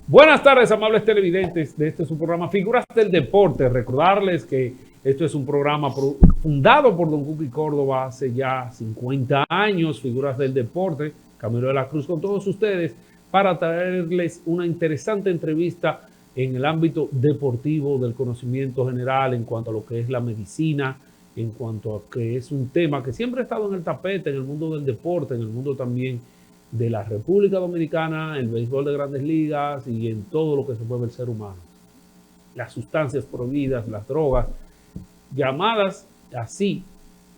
Buenas tardes, amables televidentes de este su programa Figuras del Deporte. Recordarles que esto es un programa fundado por Don Cookie Córdoba hace ya 50 años, Figuras del Deporte, Camilo de la Cruz con todos ustedes, para traerles una interesante entrevista en el ámbito deportivo del conocimiento general en cuanto a lo que es la medicina, en cuanto a que es un tema que siempre ha estado en el tapete en el mundo del deporte, en el mundo también de la República Dominicana, el béisbol de grandes ligas y en todo lo que se mueve el ser humano. Las sustancias prohibidas, las drogas, llamadas así,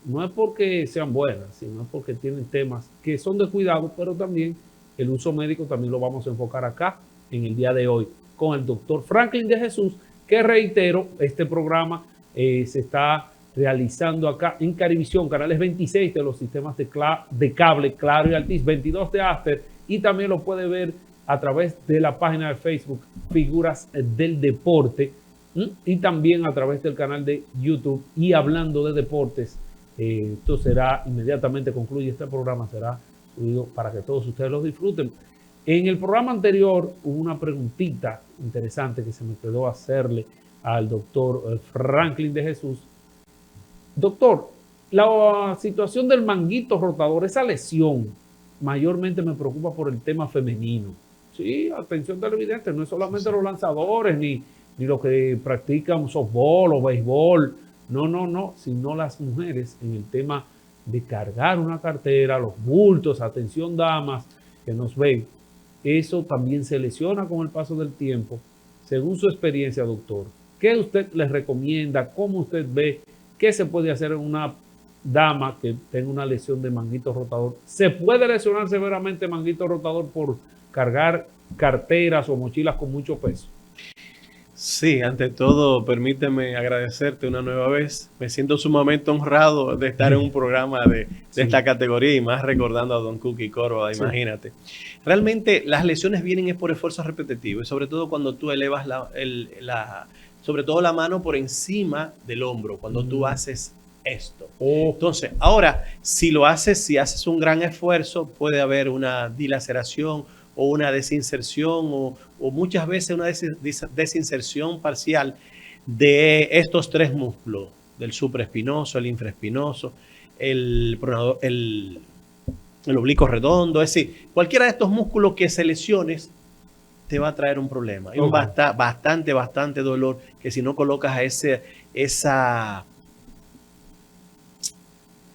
no es porque sean buenas, sino porque tienen temas que son de cuidado, pero también el uso médico también lo vamos a enfocar acá en el día de hoy con el doctor Franklin de Jesús, que reitero, este programa se está realizando acá en Carivisión, canales 26 de los sistemas de cable, Claro y Altiz, 22 de After, y también lo puede ver a través de la página de Facebook Figuras del Deporte, y también a través del canal de YouTube. Y hablando de deportes, esto será inmediatamente concluye este programa, será subido para que todos ustedes lo disfruten. En el programa anterior hubo una preguntita interesante que se me quedó hacerle al doctor Franklin de Jesús. Doctor, la situación del manguito rotador, esa lesión, mayormente me preocupa por el tema femenino. Sí, atención televidente, no es solamente los lanzadores ni los que practican softball o béisbol, no, sino las mujeres en el tema de cargar una cartera, los bultos, atención damas que nos ven. Eso también se lesiona con el paso del tiempo. Según su experiencia, doctor, ¿qué usted les recomienda? ¿Cómo usted ve? ¿Qué se puede hacer en una dama que tenga una lesión de manguito rotador? ¿Se puede lesionar severamente manguito rotador por cargar carteras o mochilas con mucho peso? Sí, ante todo, permíteme agradecerte una nueva vez. Me siento sumamente honrado de estar en un programa de esta categoría y más recordando a Don Cookie Córdoba, imagínate. Realmente las lesiones vienen es por esfuerzo repetitivo y sobre todo cuando tú elevas sobre todo la mano por encima del hombro, cuando tú haces esto. Entonces, ahora, si haces un gran esfuerzo, puede haber una dilaceración o una desinserción o muchas veces una desinserción parcial de estos tres músculos, del supraespinoso, el infraespinoso, el oblicuo redondo. Es decir, cualquiera de estos músculos que se lesiones te va a traer un problema. Y bastante dolor que si no colocas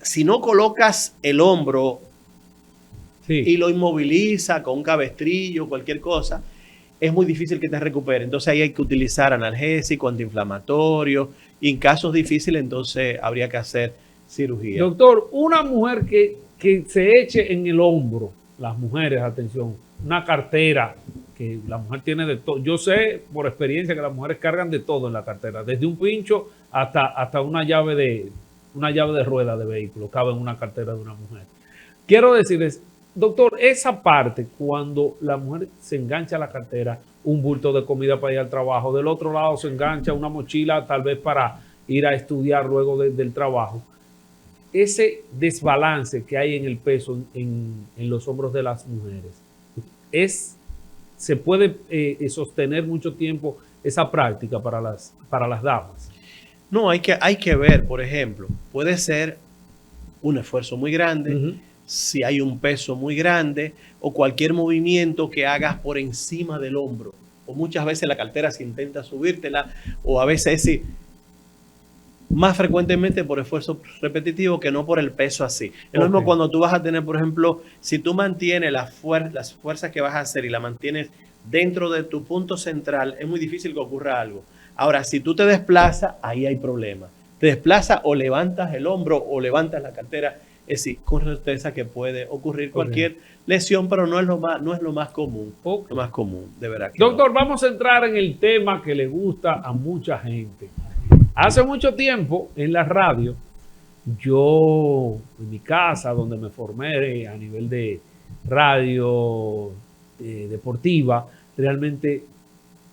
si no colocas el hombro y lo inmoviliza con un cabestrillo, cualquier cosa, es muy difícil que te recupere. Entonces ahí hay que utilizar analgésico, antiinflamatorio, y en casos difíciles entonces habría que hacer cirugía. Doctor, una mujer que se eche en el hombro, las mujeres, atención, una cartera, que la mujer tiene de todo. Yo sé por experiencia que las mujeres cargan de todo en la cartera, desde un pincho hasta una llave de rueda de vehículo, cabe en una cartera de una mujer. Quiero decirles, doctor, esa parte, cuando la mujer se engancha a la cartera, un bulto de comida para ir al trabajo, del otro lado se engancha una mochila tal vez para ir a estudiar luego del trabajo, ese desbalance que hay en el peso en los hombros de las mujeres, se puede sostener mucho tiempo esa práctica para las damas. No, hay que ver, por ejemplo, puede ser un esfuerzo muy grande, si hay un peso muy grande o cualquier movimiento que hagas por encima del hombro. O muchas veces la cartera se intenta subírtela, o a veces sí, más frecuentemente por esfuerzo repetitivo que no por el peso así. Es lo mismo cuando tú vas a tener, por ejemplo, si tú mantienes las fuerzas que vas a hacer y la mantienes dentro de tu punto central, es muy difícil que ocurra algo. Ahora, si tú te desplazas, ahí hay problema. Te desplazas o levantas el hombro o levantas la cartera. Es decir, con certeza que puede ocurrir cualquier lesión, pero no es lo más común. Lo más común, de verdad. Doctor, vamos a entrar en el tema que le gusta a mucha gente. Hace mucho tiempo en la radio, yo en mi casa, donde me formé a nivel de radio deportiva, realmente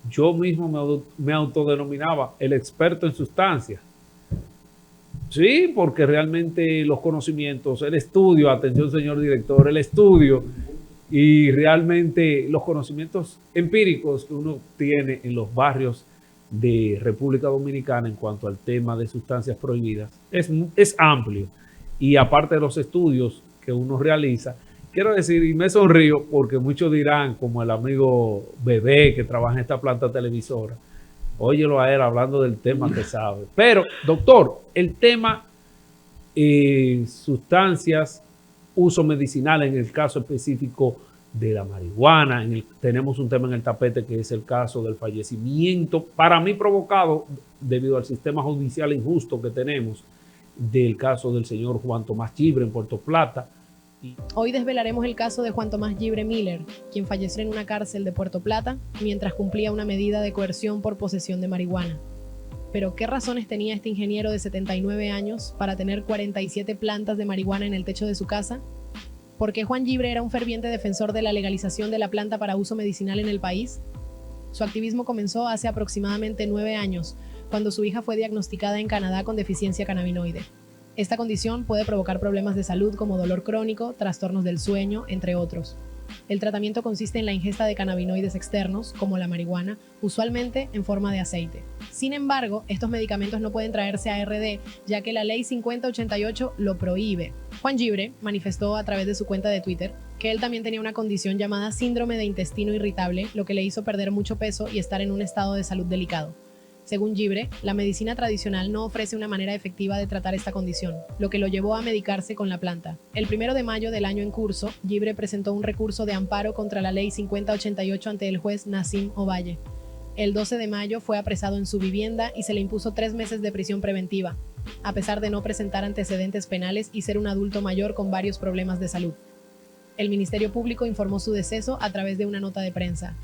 yo mismo me autodenominaba el experto en sustancias. Sí, porque realmente los conocimientos, el estudio, atención señor director, el estudio y realmente los conocimientos empíricos que uno tiene en los barrios de República Dominicana en cuanto al tema de sustancias prohibidas es amplio. Y aparte de los estudios que uno realiza, quiero decir, y me sonrío porque muchos dirán, como el amigo Bebé que trabaja en esta planta televisora, óyelo a él hablando del tema que sabe. Pero, doctor, el tema sustancias, uso medicinal, en el caso específico de la marihuana, tenemos un tema en el tapete que es el caso del fallecimiento, para mí provocado debido al sistema judicial injusto que tenemos, del caso del señor Juan Tomás Gibre en Puerto Plata. Hoy desvelaremos el caso de Juan Tomás Gibre Miller, quien falleció en una cárcel de Puerto Plata mientras cumplía una medida de coerción por posesión de marihuana. Pero, ¿qué razones tenía este ingeniero de 79 años para tener 47 plantas de marihuana en el techo de su casa? ¿Por qué Juan Gibre era un ferviente defensor de la legalización de la planta para uso medicinal en el país? Su activismo comenzó hace aproximadamente 9 años, cuando su hija fue diagnosticada en Canadá con deficiencia cannabinoide. Esta condición puede provocar problemas de salud como dolor crónico, trastornos del sueño, entre otros. El tratamiento consiste en la ingesta de cannabinoides externos, como la marihuana, usualmente en forma de aceite. Sin embargo, estos medicamentos no pueden traerse a RD, ya que la Ley 5088 lo prohíbe. Juan Gibre manifestó a través de su cuenta de Twitter que él también tenía una condición llamada síndrome de intestino irritable, lo que le hizo perder mucho peso y estar en un estado de salud delicado. Según Gibre, la medicina tradicional no ofrece una manera efectiva de tratar esta condición, lo que lo llevó a medicarse con la planta. El 1 de mayo del año en curso, Gibre presentó un recurso de amparo contra la Ley 5088 ante el juez Nassim Ovalle. El 12 de mayo fue apresado en su vivienda y se le impuso 3 meses de prisión preventiva, a pesar de no presentar antecedentes penales y ser un adulto mayor con varios problemas de salud. El Ministerio Público informó su deceso a través de una nota de prensa.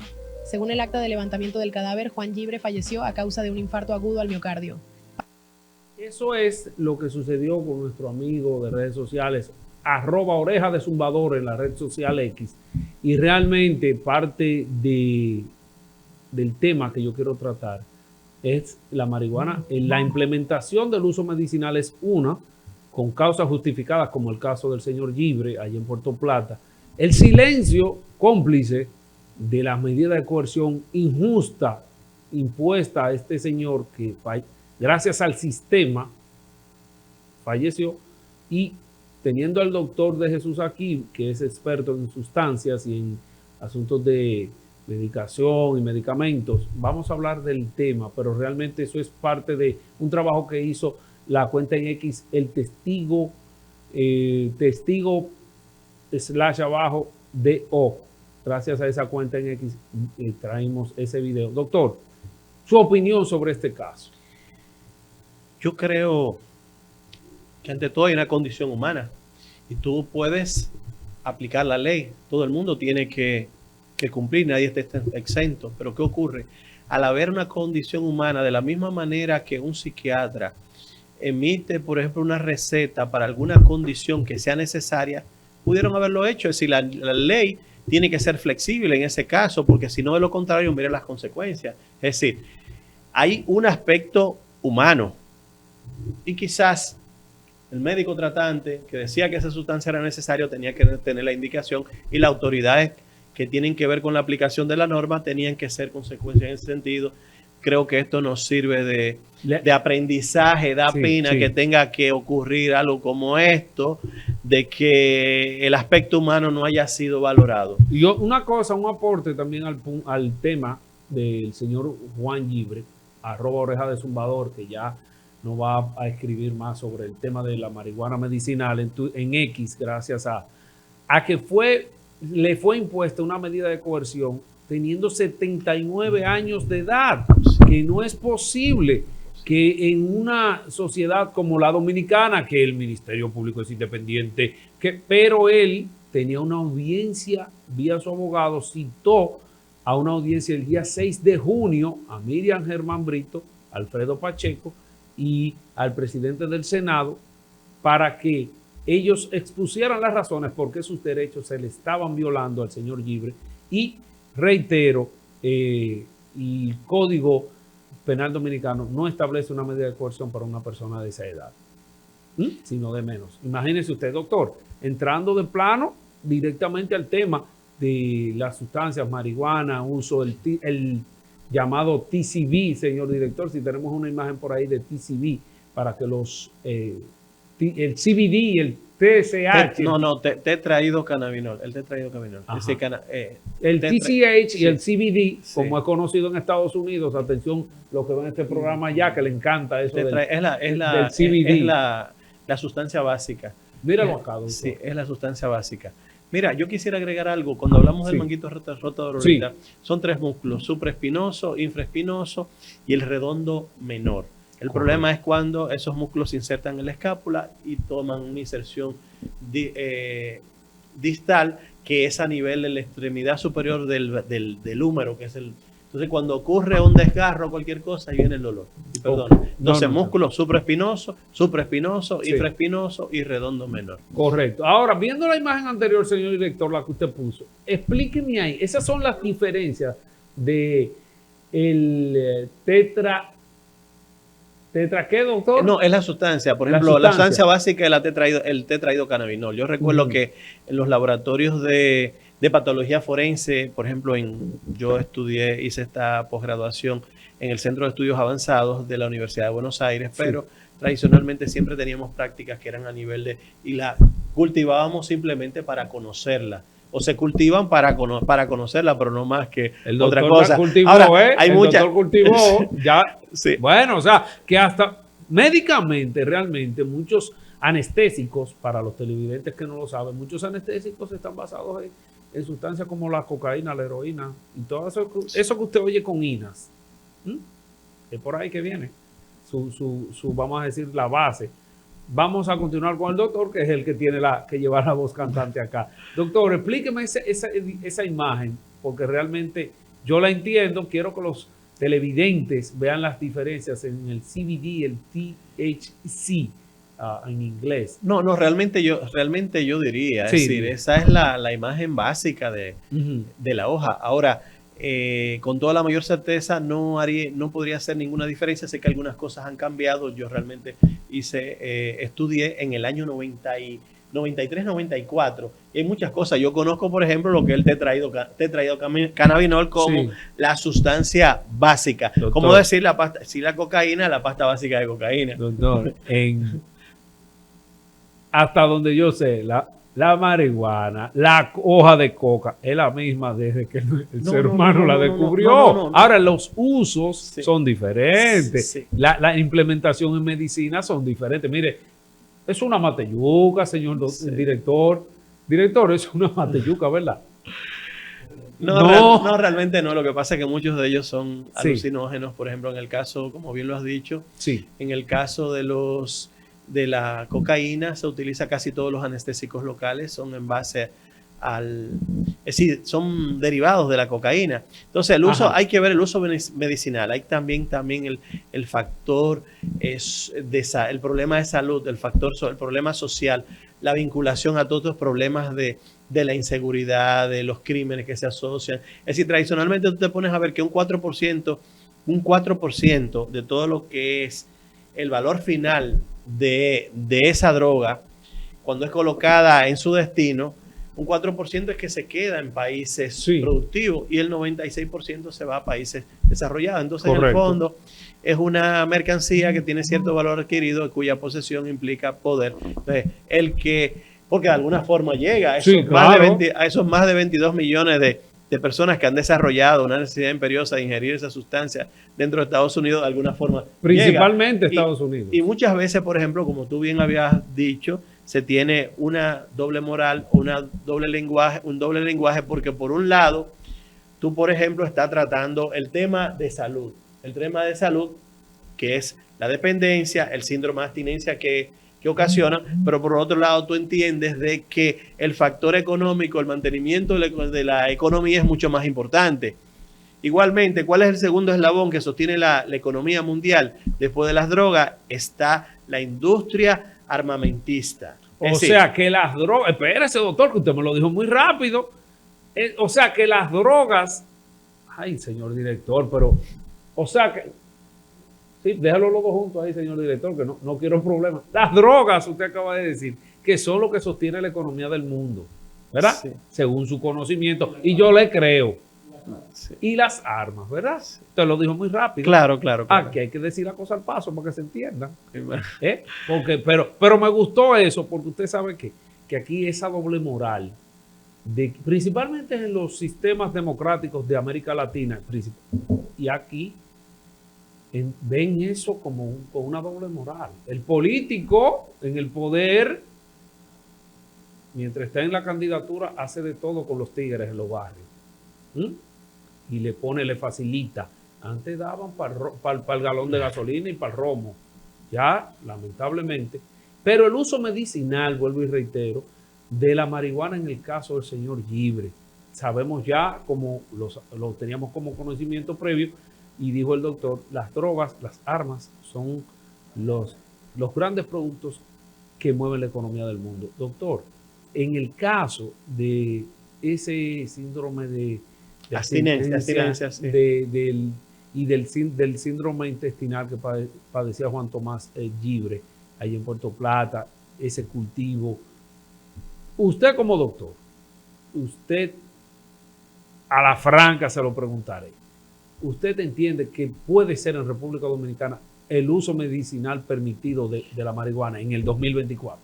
Según el acta de levantamiento del cadáver, Juan Gibre falleció a causa de un infarto agudo al miocardio. Eso es lo que sucedió con nuestro amigo de redes sociales, @oreja de zumbador en la red social X. Y realmente parte del tema que yo quiero tratar es la marihuana. La implementación del uso medicinal es una, con causas justificadas, como el caso del señor Gibre, allí en Puerto Plata. El silencio cómplice de las medidas de coerción injusta impuesta a este señor que gracias al sistema falleció, y teniendo al doctor de Jesús aquí, que es experto en sustancias y en asuntos de medicación y medicamentos, vamos a hablar del tema, pero realmente eso es parte de un trabajo que hizo la cuenta en X, el testigo /DO. Gracias a esa cuenta en X traímos ese video. Doctor, su opinión sobre este caso. Yo creo que ante todo hay una condición humana y tú puedes aplicar la ley. Todo el mundo tiene que cumplir, nadie está exento. Pero ¿qué ocurre? Al haber una condición humana, de la misma manera que un psiquiatra emite, por ejemplo, una receta para alguna condición que sea necesaria, pudieron haberlo hecho. Es decir, la ley tiene que ser flexible en ese caso, porque si no, de lo contrario, mire las consecuencias. Es decir, hay un aspecto humano y quizás el médico tratante que decía que esa sustancia era necesaria tenía que tener la indicación, y las autoridades que tienen que ver con la aplicación de la norma tenían que ser consecuencias en ese sentido. Creo que esto nos sirve de aprendizaje, da pena que tenga que ocurrir algo como esto, de que el aspecto humano no haya sido valorado. Y una cosa, un aporte también al tema del señor Juan Gibre, @oreja de zumbador, que ya no va a escribir más sobre el tema de la marihuana medicinal en X, gracias a que le fue impuesta una medida de coerción teniendo 79 años de edad, que no es posible que en una sociedad como la dominicana, que el Ministerio Público es independiente, pero él tenía una audiencia vía su abogado, citó a una audiencia el día 6 de junio a Miriam Germán Brito, Alfredo Pacheco y al presidente del Senado para que ellos expusieran las razones por qué sus derechos se le estaban violando al señor Gibre. Y reitero, el Código Penal Dominicano no establece una medida de coerción para una persona de esa edad, sino de menos. Imagínese usted, doctor, entrando de plano directamente al tema de las sustancias, marihuana, uso el llamado TCB, señor director, si tenemos una imagen por ahí de TCB, para que el CBD y el TSH. Tetraidrocannabinol. El tetraidrocannabinol. El TSH y el CBD, Sí. como es conocido en Estados Unidos, atención, los que ven este programa ya, que le encanta eso del CBD. Es la sustancia básica. Míralo acá, doctor. Sí, es la sustancia básica. Mira, yo quisiera agregar algo. Cuando hablamos del Sí. manguito rotador, Sí. son 3 músculos: supraespinoso, infraespinoso y el redondo menor. El Correcto. problema es cuando esos músculos se insertan en la escápula y toman una inserción distal, que es a nivel de la extremidad superior del húmero, que es el... Entonces, cuando ocurre un desgarro o cualquier cosa, ahí viene el dolor. Y perdón. Ok. Entonces, No. músculos supraespinoso, Sí. infraespinoso y redondo menor. Correcto. Ahora, viendo la imagen anterior, señor director, la que usted puso, explíqueme ahí, esas son las diferencias de el ¿tetra qué, doctor? No, es la sustancia. Por La ejemplo, la sustancia. sustancia básica es el tetraidrocannabinol. Yo recuerdo que en los laboratorios de patología forense, por ejemplo, yo hice esta posgraduación en el Centro de Estudios Avanzados de la Universidad de Buenos Aires, Sí. pero tradicionalmente siempre teníamos prácticas que eran a nivel y la cultivábamos simplemente para conocerla. O se cultivan para conocerla, pero no más que El otra doctor cosa. la cultivó, Ahora, hay el muchas. doctor cultivó, ya. Sí. Bueno, o sea, que hasta médicamente, realmente, muchos anestésicos, para los televidentes que no lo saben, muchos anestésicos están basados en sustancias como la cocaína, la heroína y todo eso que usted oye con inas. Es por ahí que viene vamos a decir, la base. Vamos a continuar con el doctor, que es el que tiene que llevar la voz cantante acá. Doctor, explíqueme esa imagen, porque realmente yo la entiendo. Quiero que los televidentes vean las diferencias en el CBD y el THC en inglés. No, realmente yo diría, es Sí. decir, esa es la imagen básica de la hoja. Ahora, con toda la mayor certeza no podría hacer ninguna diferencia. Sé que algunas cosas han cambiado. Yo realmente estudié en el año 93-94 y hay muchas cosas. Yo conozco, por ejemplo, lo que es el tetraidrocannabinol como Sí. la sustancia básica. Doctor. Como decir la cocaína, la pasta básica de cocaína. Doctor, hasta donde yo sé, la marihuana, la hoja de coca, es la misma desde que el ser humano la descubrió. no. Ahora, los usos Sí. son diferentes. Sí. La implementación en medicina son diferentes. Mire, es una mateyuca, señor Sí. director. Director, es una mateyuca, ¿verdad? No, realmente no. Lo que pasa es que muchos de ellos son Sí. alucinógenos. Por ejemplo, en el caso, como bien lo has dicho, Sí. en el caso de la cocaína se utiliza casi todos los anestésicos locales, son en base es decir, son derivados de la cocaína. Entonces, hay que ver el uso medicinal. Hay también el factor, el problema de salud, el problema social, la vinculación a todos los problemas de la inseguridad, de los crímenes que se asocian. Es decir, tradicionalmente tú te pones a ver que un 4% de todo lo que es el valor final de esa droga, cuando es colocada en su destino, un 4% es que se queda en países productivos y el 96% se va a países desarrollados. Entonces, correcto, en el fondo, es una mercancía que tiene cierto valor adquirido, cuya posesión implica poder. Entonces, porque de alguna forma llega a esos más de 22 millones de personas que han desarrollado una necesidad imperiosa de ingerir esa sustancia dentro de Estados Unidos, de alguna forma Principalmente llega. Estados Unidos. Y muchas veces, por ejemplo, como tú bien habías dicho, se tiene una doble moral, un doble lenguaje, porque por un lado, tú, por ejemplo, estás tratando el tema de salud, que es la dependencia, el síndrome de abstinencia que ocasiona, pero por otro lado tú entiendes de que el factor económico, el mantenimiento de la economía es mucho más importante. Igualmente, ¿cuál es el segundo eslabón que sostiene la economía mundial? Después de las drogas está la industria armamentista. O sea que las drogas, espérese doctor, que usted me lo dijo muy rápido. O sea que las drogas, ay señor director, pero, o sea que, sí, déjalo los dos juntos ahí, señor director, que no quiero problemas. Las drogas, usted acaba de decir, que son lo que sostiene la economía del mundo. ¿verdad? Sí. Según su conocimiento. Y yo le creo. Sí. Y las armas, ¿verdad? Te lo dijo muy rápido. Claro, claro. Aquí hay que decir la cosa al paso para que se entienda. Porque, pero me gustó eso, porque usted sabe que aquí esa doble moral, principalmente en los sistemas democráticos de América Latina, y aquí ven eso como con una doble moral. El político en el poder, mientras está en la candidatura, hace de todo con los tigres en los barrios. Y le facilita. Antes daban para el galón de gasolina y para el romo. Ya, lamentablemente. Pero el uso medicinal, vuelvo y reitero, de la marihuana en el caso del señor Gibre. Sabemos ya, como lo teníamos como conocimiento previo, y dijo el doctor, las drogas, las armas, son los grandes productos que mueven la economía del mundo. Doctor, en el caso de ese síndrome de abstinencia, sí. del síndrome intestinal que padecía Juan Tomás Gibre, ahí en Puerto Plata, ese cultivo. Usted como doctor, usted a la franca se lo preguntaré. ¿Usted entiende que puede ser en República Dominicana el uso medicinal permitido de la marihuana en el 2024?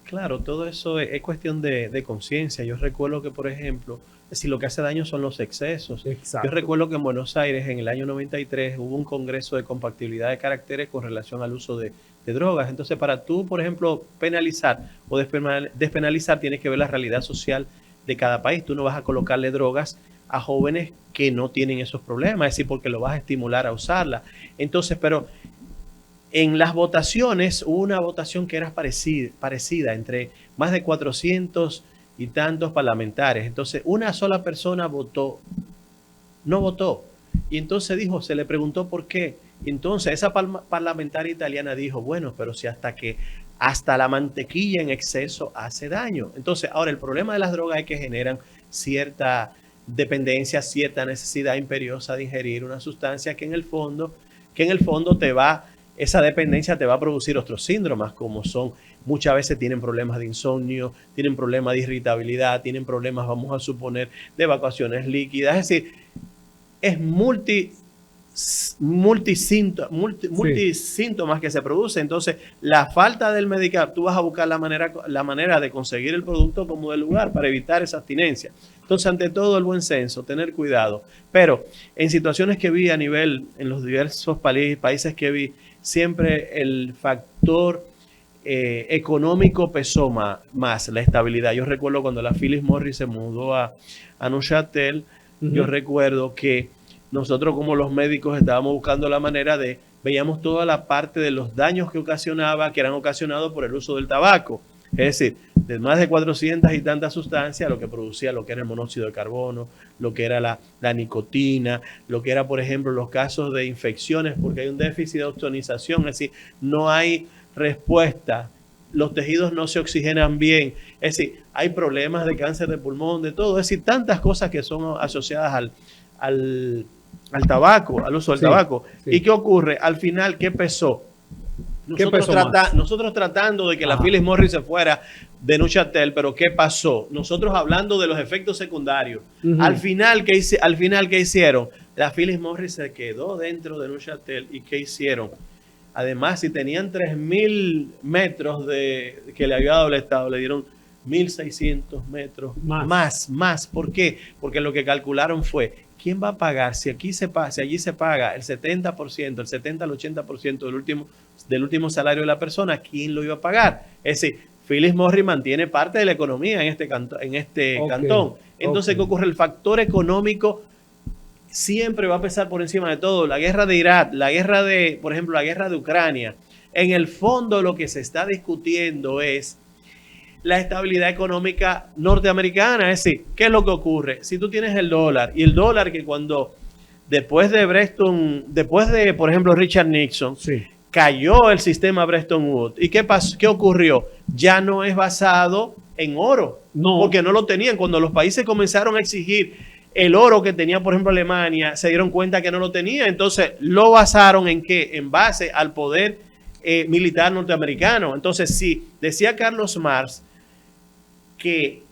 Claro, todo eso es cuestión de conciencia. Yo recuerdo que, por ejemplo, si lo que hace daño son los excesos. Exacto. Yo recuerdo que en Buenos Aires, en el año 93, hubo un congreso de compatibilidad de caracteres con relación al uso de drogas. Entonces, para tú, por ejemplo, penalizar o despenalizar, tienes que ver la realidad social de cada país. Tú no vas a colocarle drogas a jóvenes que no tienen esos problemas, es decir, porque lo vas a estimular a usarla. Entonces, pero en las votaciones hubo una votación que era parecida entre más de 400 y tantos parlamentarios. Entonces, una sola persona no votó. Y entonces se le preguntó por qué. Entonces, esa parlamentaria italiana dijo, bueno, pero si hasta la mantequilla en exceso hace daño. Entonces, ahora el problema de las drogas es que generan cierta dependencia, cierta necesidad imperiosa de ingerir una sustancia que en el fondo esa dependencia te va a producir otros síndromes, como son, muchas veces tienen problemas de insomnio, tienen problemas de irritabilidad, tienen problemas, vamos a suponer, de evacuaciones líquidas. Es decir, es multisíntomas que se produce. Entonces, la falta del medicamento, tú vas a buscar la manera de conseguir el producto como del lugar para evitar esa abstinencia. Entonces, ante todo, el buen senso, tener cuidado. Pero en situaciones que vi en los diversos países que vi, siempre el factor económico pesó más la estabilidad. Yo recuerdo cuando la Philip Morris se mudó a Neuchâtel, yo recuerdo que nosotros como los médicos estábamos buscando la manera veíamos toda la parte de los daños que eran ocasionados por el uso del tabaco. Es decir, de más de 400 y tantas sustancias, lo que producía lo que era el monóxido de carbono, lo que era la nicotina, lo que era, por ejemplo, los casos de infecciones, porque hay un déficit de oxonización, es decir, no hay respuesta, los tejidos no se oxigenan bien, es decir, hay problemas de cáncer de pulmón, de todo, es decir, tantas cosas que son asociadas al tabaco, al uso del tabaco. Sí. ¿Y qué ocurre? Al final, ¿qué pesó? Nosotros tratando de que la Philip Morris se fuera de Neuchâtel, pero ¿qué pasó? Nosotros hablando de los efectos secundarios. Al final, ¿qué hicieron? La Philip Morris se quedó dentro de Neuchâtel. ¿Y qué hicieron? Además, si tenían 3.000 metros que le había dado el Estado, le dieron 1.600 metros más. ¿Por qué? Porque lo que calcularon fue, ¿quién va a pagar? Si allí se paga el 70%, el 70 al 80% del último salario de la persona, ¿quién lo iba a pagar? Es decir, Philip Morris mantiene parte de la economía en este cantón. Entonces, ¿qué ocurre? El factor económico siempre va a pesar por encima de todo. La guerra de Irak, por ejemplo, la guerra de Ucrania. En el fondo, lo que se está discutiendo es la estabilidad económica norteamericana. Es decir, ¿qué es lo que ocurre? Si tú tienes el dólar, y el dólar que después de, por ejemplo, Richard Nixon, cayó el sistema Bretton Woods. ¿Y qué pasó? ¿Qué ocurrió? Ya no es basado en oro, porque no lo tenían. Cuando los países comenzaron a exigir el oro que tenía, por ejemplo, Alemania, se dieron cuenta que no lo tenía. Entonces, ¿lo basaron en qué? En base al poder militar norteamericano. Entonces, sí, decía Carlos Marx que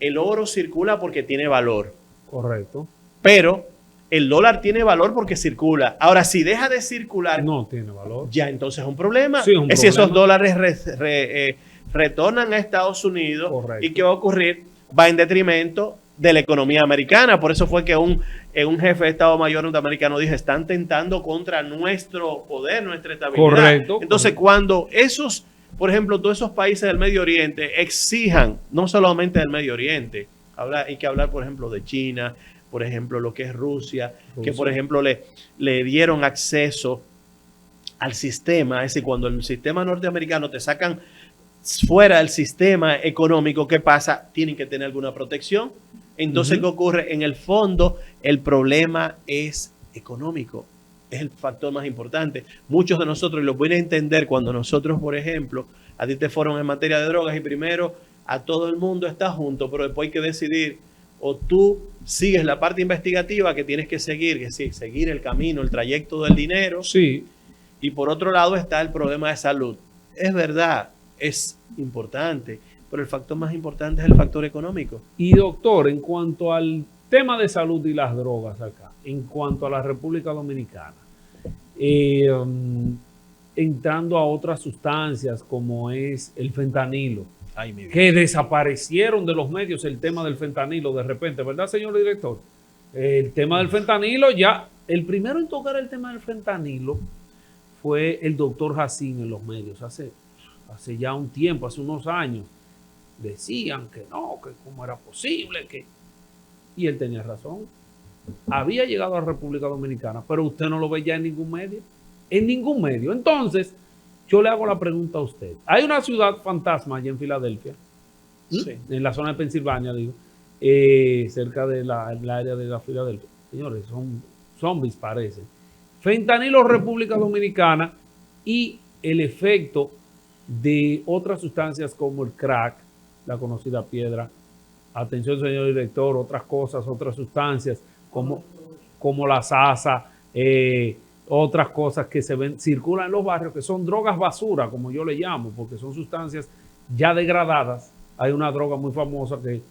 el oro circula porque tiene valor. Correcto. Pero el dólar tiene valor porque circula. Ahora, si deja de circular, No tiene valor. ya entonces es un problema. Sí, es un es si esos problema. dólares retornan a Estados Unidos. Correcto. ¿Y qué va a ocurrir? Va en detrimento de la economía americana. Por eso fue que un jefe de Estado Mayor norteamericano dijo, están tentando contra nuestro poder, nuestra estabilidad. Correcto. Entonces, cuando esos, por ejemplo, todos esos países del Medio Oriente exijan, no solamente del Medio Oriente, hay que hablar, por ejemplo, de China, por ejemplo, lo que es Rusia, que por ejemplo le dieron acceso al sistema. Es decir, cuando el sistema norteamericano te sacan fuera del sistema económico, ¿qué pasa? Tienen que tener alguna protección. Entonces, ¿qué ocurre? En el fondo, el problema es económico. Es el factor más importante. Muchos de nosotros, y lo pueden entender cuando nosotros, por ejemplo, a ti te fueron en materia de drogas y primero a todo el mundo está junto, pero después hay que decidir o tú sigues la parte investigativa que tienes que seguir, que sí, seguir el camino, el trayecto del dinero. Sí. Y por otro lado está el problema de salud. Es verdad, es importante, pero el factor más importante es el factor económico. Y doctor, en cuanto al tema de salud y las drogas acá, en cuanto a la República Dominicana, entrando a otras sustancias como es el fentanilo, Ay, mi vida. que desaparecieron de los medios el tema del fentanilo de repente, ¿verdad, señor director? El tema del fentanilo ya, el primero en tocar el tema del fentanilo fue el doctor Jacín en los medios, hace ya un tiempo, hace unos años. Decían que no, que cómo era posible, que... Y él tenía razón. Había llegado a la República Dominicana, pero usted no lo ve ya en ningún medio. En ningún medio. Entonces, yo le hago la pregunta a usted. Hay una ciudad fantasma allá en Filadelfia, Sí. en la zona de Pensilvania, digo, cerca de la área de la Filadelfia. Señores, son zombies, parecen. Fentanilo, República Dominicana, y el efecto de otras sustancias como el crack, la conocida piedra. Atención, señor director, otras cosas, otras sustancias como la sasa, otras cosas que circulan en los barrios, que son drogas basura, como yo le llamo, porque son sustancias ya degradadas. Hay una droga muy famosa que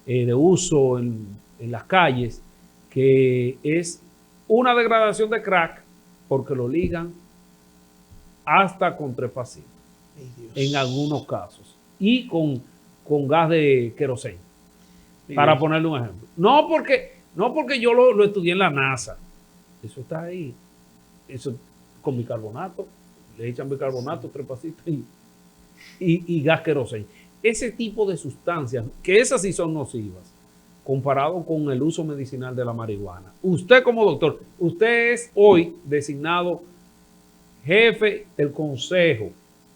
de uso en las calles, que es una degradación de crack, porque lo ligan hasta con trefacina, en algunos casos, y con gas de queroseno, para ponerle un ejemplo. No porque yo lo estudié en la NASA, eso está ahí, eso con bicarbonato, le echan bicarbonato, trefacina y gas queroseno. Ese tipo de sustancias, que esas sí son nocivas, comparado con el uso medicinal de la marihuana. Usted como doctor, usted es hoy designado jefe del Consejo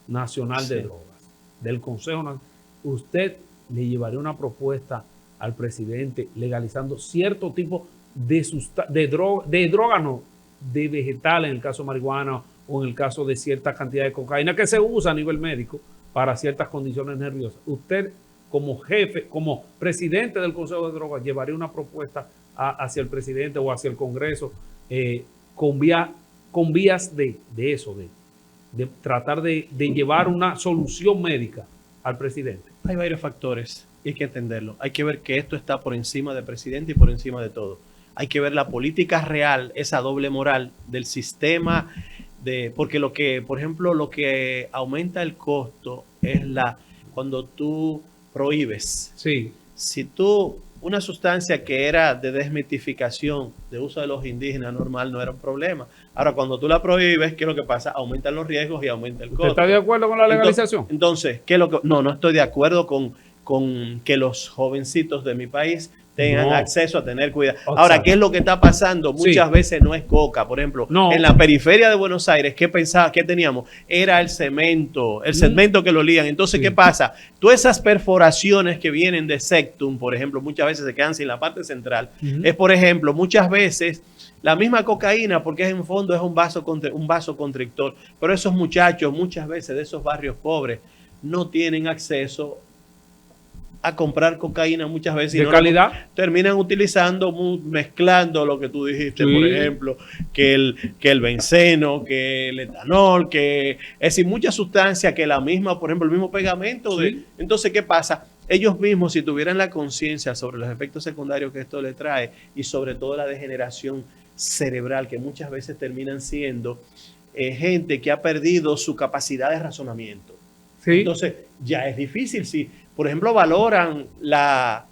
Nacional de Drogas, del Consejo Nacional. Usted le llevaría una propuesta al presidente legalizando cierto tipo de droga, no, de vegetal, en el caso de marihuana o en el caso de cierta cantidad de cocaína que se usa a nivel médico para ciertas condiciones nerviosas. Usted, como jefe, como presidente del Consejo de Drogas, llevaría una propuesta hacia el presidente o hacia el Congreso con vías de eso, de tratar de llevar una solución médica al presidente. Hay varios factores y hay que entenderlo. Hay que ver que esto está por encima del presidente y por encima de todo. Hay que ver la política real, esa doble moral del sistema, porque lo que, por ejemplo, lo que aumenta el costo es cuando tú prohíbes. Sí. Si tú, una sustancia que era de desmitificación, de uso de los indígenas normal, no era un problema. Ahora, cuando tú la prohíbes, ¿qué es lo que pasa? Aumentan los riesgos y aumenta el costo. ¿Usted está de acuerdo con la legalización? Entonces, ¿qué es lo que? No estoy de acuerdo con que los jovencitos de mi país tengan acceso a tener cuidado. Ahora, ¿qué es lo que está pasando? Muchas veces no es coca. Por ejemplo, en la periferia de Buenos Aires, ¿qué teníamos? Era el cemento que lo lían. Entonces, ¿qué pasa? Todas esas perforaciones que vienen de Sectum, por ejemplo, muchas veces se quedan sin la parte central. Es, por ejemplo, muchas veces la misma cocaína, porque en fondo es un vasoconstrictor. Pero esos muchachos, muchas veces de esos barrios pobres, no tienen acceso a comprar cocaína muchas veces. ¿De calidad? Terminan utilizando, mezclando lo que tú dijiste, por ejemplo, que el benceno, que el etanol, es decir, muchas sustancias que la misma, por ejemplo, el mismo pegamento. Entonces, ¿qué pasa? ellos mismos, si tuvieran la conciencia sobre los efectos secundarios que esto le trae y sobre todo la degeneración cerebral, que muchas veces terminan siendo gente que ha perdido su capacidad de razonamiento. ¿Sí? Entonces, ya es difícil. Si, por ejemplo, valoran las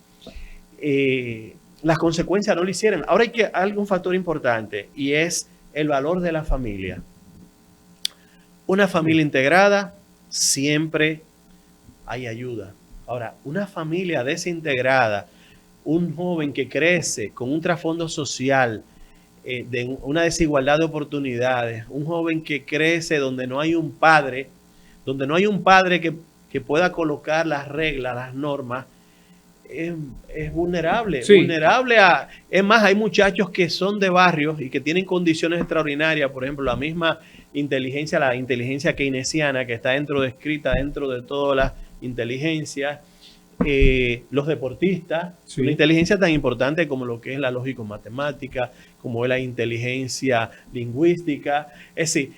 consecuencias, no lo hicieran. Ahora hay un factor importante y es el valor de la familia. Una familia integrada siempre hay ayuda. Ahora, una familia desintegrada, un joven que crece con un trasfondo social, de una desigualdad de oportunidades, un joven que crece donde no hay un padre, que pueda colocar las reglas, las normas, es vulnerable. Sí. Es más, hay muchachos que son de barrios y que tienen condiciones extraordinarias, por ejemplo, la inteligencia keynesiana que está descrita dentro de todas las inteligencias, los deportistas, sí. Una inteligencia tan importante como lo que es la lógico-matemática, como es la inteligencia lingüística, es decir,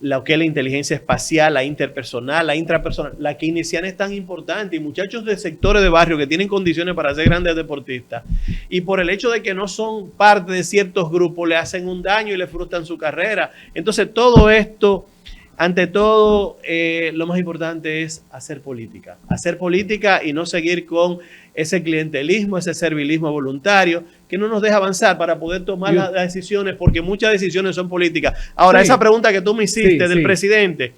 lo que es la inteligencia espacial, la interpersonal, la intrapersonal, la keynesiana es tan importante, y muchachos de sectores de barrio que tienen condiciones para ser grandes deportistas y por el hecho de que no son parte de ciertos grupos le hacen un daño y le frustran su carrera. Entonces todo esto, ante todo, lo más importante es hacer política y no seguir con ese clientelismo, ese servilismo voluntario que no nos deja avanzar para poder tomar las decisiones, porque muchas decisiones son políticas. Ahora, sí. Esa pregunta que tú me hiciste del presidente,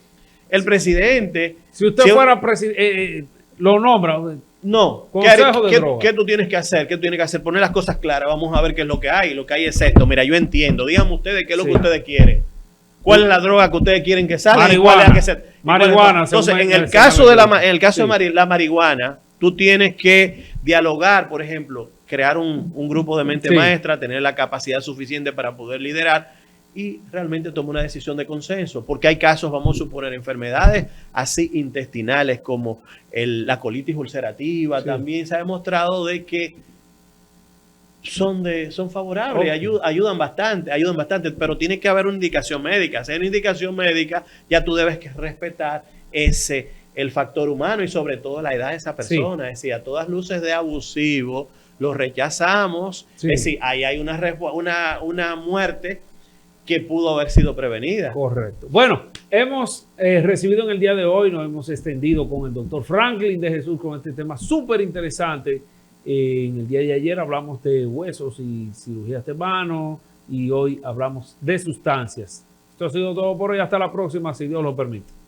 el presidente... Si usted fuera presidente, lo nombra... No, ¿qué tú tienes que hacer? ¿Qué tú tienes que hacer? Poner las cosas claras, vamos a ver qué es lo que hay. Lo que hay es esto. Mira, yo entiendo. Díganme ustedes qué es lo que ustedes quieren. ¿Cuál es la droga que ustedes quieren que salga? Marihuana. Marihuana. Entonces, en el caso de la marihuana, tú tienes que dialogar, por ejemplo, crear un grupo de mente maestra, tener la capacidad suficiente para poder liderar y realmente tomar una decisión de consenso. Porque hay casos, vamos a suponer, enfermedades así intestinales como la colitis ulcerativa. También se ha demostrado de que son favorables, ayudan bastante, pero tiene que haber una indicación médica. Si hay una indicación médica, ya tú debes respetar el factor humano y sobre todo la edad de esa persona. Es decir, a todas luces de abusivo, lo rechazamos. Es decir, ahí hay una muerte que pudo haber sido prevenida. Correcto. Bueno, hemos recibido en el día de hoy, nos hemos extendido con el doctor Franklin de Jesús con este tema súper interesante. En el día de ayer hablamos de huesos y cirugías de mano y hoy hablamos de sustancias. Esto ha sido todo por hoy. Hasta la próxima, si Dios lo permite.